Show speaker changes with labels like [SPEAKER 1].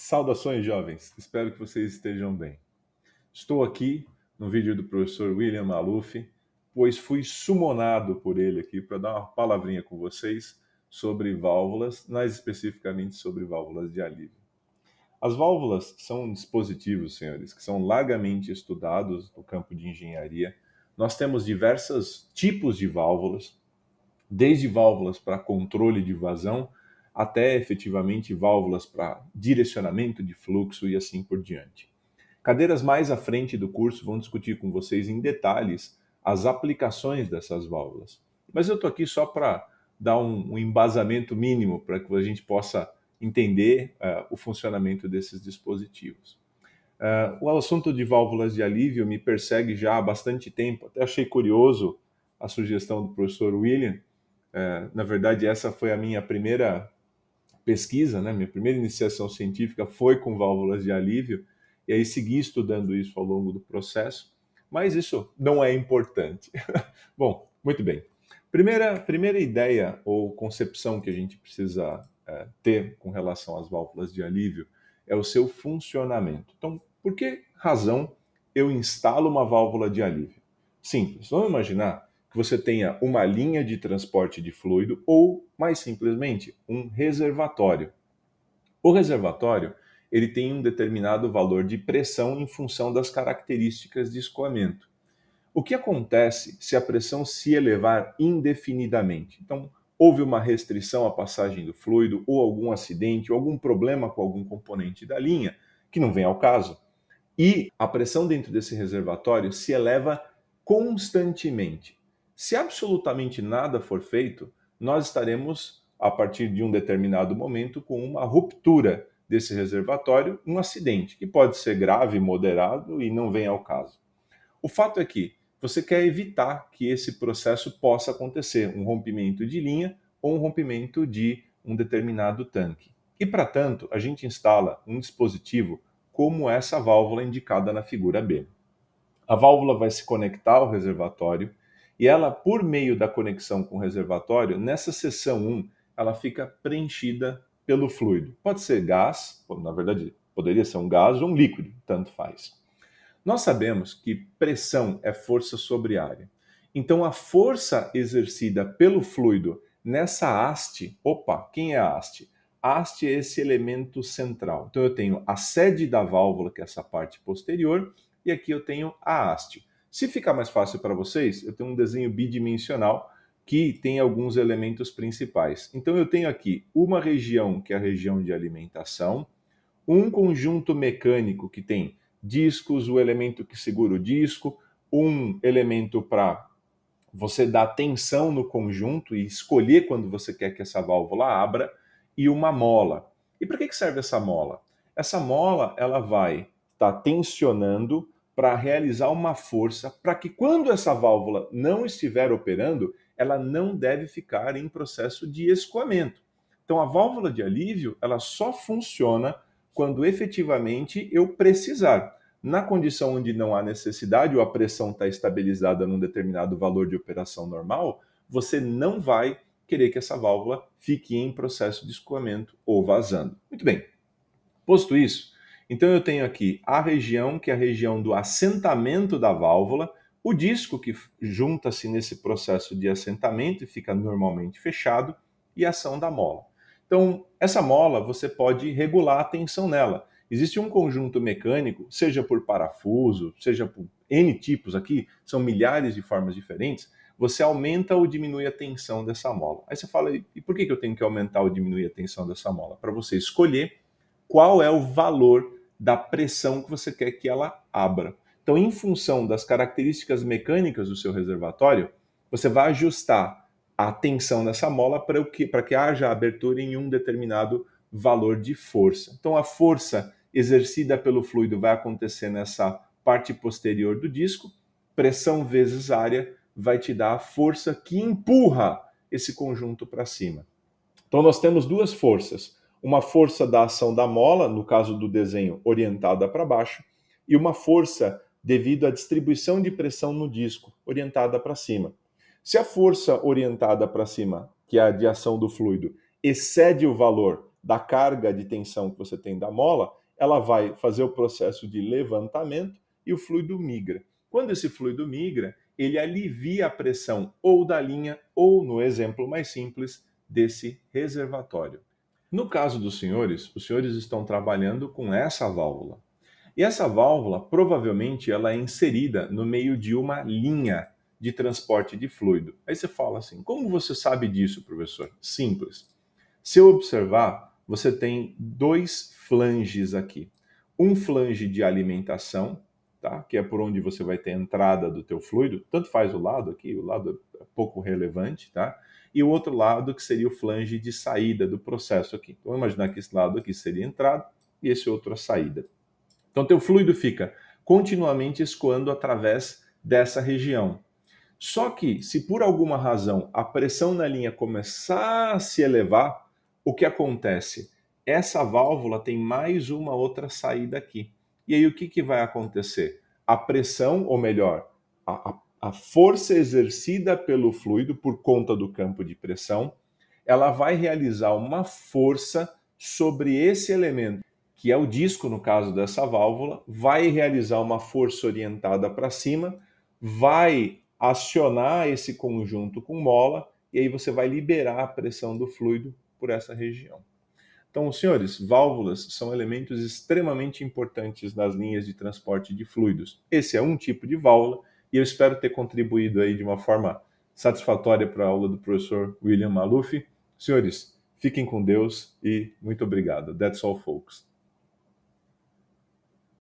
[SPEAKER 1] Saudações, jovens! Espero que vocês estejam bem. Estou aqui no vídeo do professor William Maluf, pois fui sumonado por ele aqui para dar uma palavrinha com vocês sobre válvulas, mais especificamente sobre válvulas de alívio. As válvulas são dispositivos, senhores, que são largamente estudados no campo de engenharia. Nós temos diversos tipos de válvulas, desde válvulas para controle de vazão, até efetivamente válvulas para direcionamento de fluxo e assim por diante. Cadeiras mais à frente do curso vão discutir com vocês em detalhes as aplicações dessas válvulas. Mas eu estou aqui só para dar um embasamento mínimo para que a gente possa entender o funcionamento desses dispositivos. O assunto de válvulas de alívio me persegue já há bastante tempo. Até achei curioso a sugestão do professor William. Na verdade, essa foi a minha primeira pesquisa, né? Minha primeira iniciação científica foi com válvulas de alívio, e aí segui estudando isso ao longo do processo, mas isso não é importante. Bom, muito bem. Primeira ideia ou concepção que a gente precisa ter com relação às válvulas de alívio é o seu funcionamento. Então, por que razão eu instalo uma válvula de alívio? Simples. Vamos imaginar que você tenha uma linha de transporte de fluido ou, mais simplesmente, um reservatório. O reservatório ele tem um determinado valor de pressão em função das características de escoamento. O que acontece se a pressão se elevar indefinidamente? Então, houve uma restrição à passagem do fluido, ou algum acidente, ou algum problema com algum componente da linha, que não vem ao caso, e a pressão dentro desse reservatório se eleva constantemente. Se absolutamente nada for feito, nós estaremos, a partir de um determinado momento, com uma ruptura desse reservatório, um acidente, que pode ser grave, moderado e não vem ao caso. O fato é que você quer evitar que esse processo possa acontecer, um rompimento de linha ou um rompimento de um determinado tanque. E, para tanto, a gente instala um dispositivo como essa válvula indicada na figura B. A válvula vai se conectar ao reservatório e ela, por meio da conexão com o reservatório, nessa seção 1, ela fica preenchida pelo fluido. Pode ser gás, na verdade, poderia ser um gás ou um líquido, tanto faz. Nós sabemos que pressão é força sobre área. Então, a força exercida pelo fluido nessa haste, quem é a haste? A haste é esse elemento central. Então, eu tenho a sede da válvula, que é essa parte posterior, e aqui eu tenho a haste. Se ficar mais fácil para vocês, eu tenho um desenho bidimensional que tem alguns elementos principais. Então, eu tenho aqui uma região, que é a região de alimentação, um conjunto mecânico que tem discos, o elemento que segura o disco, um elemento para você dar tensão no conjunto e escolher quando você quer que essa válvula abra, e uma mola. E para que serve essa mola? Essa mola ela vai estar tensionando para realizar uma força para que quando essa válvula não estiver operando, ela não deve ficar em processo de escoamento. Então a válvula de alívio ela só funciona quando efetivamente eu precisar. Na condição onde não há necessidade ou a pressão está estabilizada num determinado valor de operação normal, você não vai querer que essa válvula fique em processo de escoamento ou vazando. Muito bem. Posto isso, então eu tenho aqui a região, que é a região do assentamento da válvula, o disco que junta-se nesse processo de assentamento e fica normalmente fechado, e a ação da mola. Então, essa mola você pode regular a tensão nela. Existe um conjunto mecânico, seja por parafuso, seja por N tipos aqui, são milhares de formas diferentes, você aumenta ou diminui a tensão dessa mola. Aí você fala, e por que eu tenho que aumentar ou diminuir a tensão dessa mola? Para você escolher qual é o valor da pressão que você quer que ela abra. Então, em função das características mecânicas do seu reservatório, você vai ajustar a tensão nessa mola para que haja abertura em um determinado valor de força. Então, a força exercida pelo fluido vai acontecer nessa parte posterior do disco, pressão vezes área vai te dar a força que empurra esse conjunto para cima. Então, nós temos duas forças. Uma força da ação da mola, no caso do desenho, orientada para baixo, e uma força devido à distribuição de pressão no disco, orientada para cima. Se a força orientada para cima, que é a de ação do fluido, excede o valor da carga de tensão que você tem da mola, ela vai fazer o processo de levantamento e o fluido migra. Quando esse fluido migra, ele alivia a pressão ou da linha ou, no exemplo mais simples, desse reservatório. No caso dos senhores, os senhores estão trabalhando com essa válvula. E essa válvula, provavelmente, ela é inserida no meio de uma linha de transporte de fluido. Aí você fala assim, como você sabe disso, professor? Simples. Se eu observar, você tem dois flanges aqui. Um flange de alimentação, tá? Que é por onde você vai ter a entrada do teu fluido, tanto faz o lado aqui, o lado é pouco relevante, tá? E o outro lado que seria o flange de saída do processo aqui. Então, vamos imaginar que esse lado aqui seria a entrada e esse outro a saída. Então, teu fluido fica continuamente escoando através dessa região. Só que, se por alguma razão a pressão na linha começar a se elevar, o que acontece? Essa válvula tem mais uma outra saída aqui. E aí o que vai acontecer? A pressão, ou melhor, a força exercida pelo fluido por conta do campo de pressão, ela vai realizar uma força sobre esse elemento, que é o disco no caso dessa válvula, vai realizar uma força orientada para cima, vai acionar esse conjunto com mola e aí você vai liberar a pressão do fluido por essa região. Então, senhores, válvulas são elementos extremamente importantes nas linhas de transporte de fluidos. Esse é um tipo de válvula e eu espero ter contribuído aí de uma forma satisfatória para a aula do professor William Maluf. Senhores, fiquem com Deus e muito obrigado. That's all, folks.